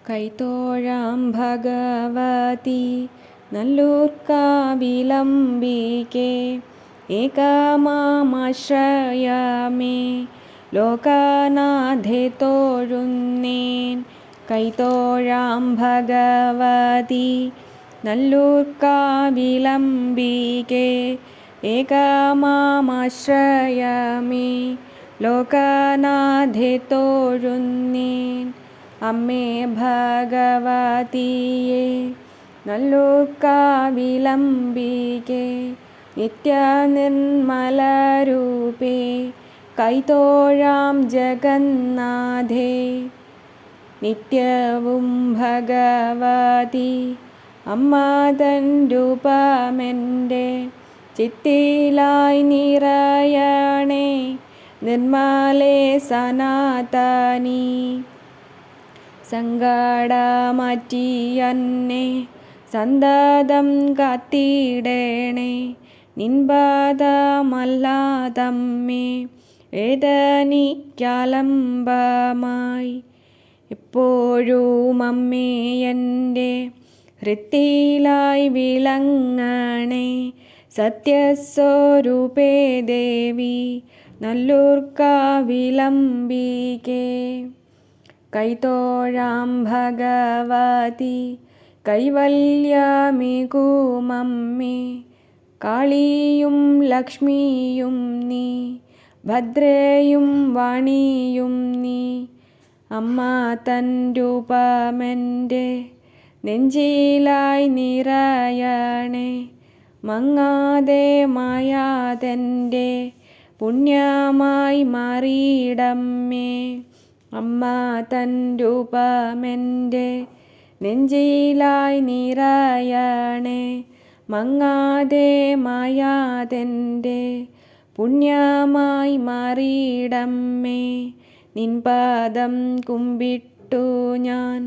കൈത്തോഴാം ഭഗവതി നല്ലൂർക്കാവിലംബികേ ഏകമാമാശ്രയമേ ലോകനാഥേ തോഴുന്നേൻ. കൈത്തോഴാം ഭഗവതി നല്ലൂർക്കാവിലംബികേ ഏകമാമാശ്രയമേ ലോകനാഥേ തോഴുന്നേൻ. അമ്മേ ഭഗവതിയെ നല്ലൂർക്കാവിലംബികേ നിത്യനിർമ്മലരൂപേ കൈത്തോഴാം ജഗന്നാഥേ. നിത്യവും ഭഗവതി അമ്മ തൻ രൂപമെൻ്റെ ചിത്തിലായി നിറയണേ. നിർമ്മലേ സനാതനി സങ്കടമാറ്റിയെന്നെ സന്തതം കാത്തിടണേ. നിൻപാദമല്ലാതമ്മേ ഏതെനിക്കലംബമായി. എപ്പോഴും അമ്മേ എൻ്റെ ഹൃത്തിലായി വിളങ്ങണേ. സത്യസ്വരൂപേ ദേവി നല്ലൂർക്കാവിലംബികേ. കൈത്തോഴാം ഭഗവതി കൈവല്യമികുമമ്മേ കാളിയും ലക്ഷ്മിയും നീ ഭദ്രയും വാണിയും നീ. അമ്മ തൻ രൂപമെൻ്റെ നെഞ്ചിലായി നിറയണേ. മങ്ങാതെ മായാതെൻ്റെ പുണ്യമായി മാറിയിടമ്മേ. അമ്മ തൻ രൂപമെൻ്റെ നെഞ്ചിലായി നിറയണേ. മങ്ങാതെ മായാതെൻ്റെ പുണ്യമായി മാറിയിടമ്മേ. നിൻപാദം കുമ്പിട്ടു ഞാൻ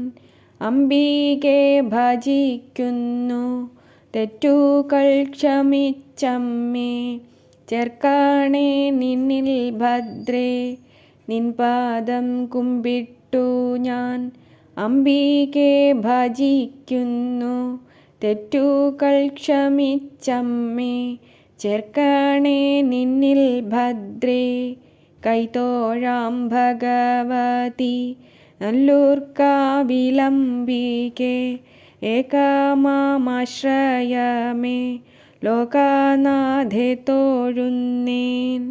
അംബികെ ഭജിക്കുന്നു. തെറ്റുകൾ ക്ഷമിച്ചമ്മേ ചേർക്കണേ നിന്നിൽ ഭദ്രേ. നിൻപാദം കുമ്പിട്ടു ഞാൻ അംബികെ ഭജിക്കുന്നു. തെറ്റുകൾ ക്ഷമിച്ചമ്മേ ചേർക്കണേ നിന്നിൽ ഭദ്രേ. കൈത്തോഴാം ഭഗവതി നല്ലൂർക്കാവിലംബികേ ഏകമാമാശ്രയമേ ലോകനാഥേ തോഴുന്നേൻ.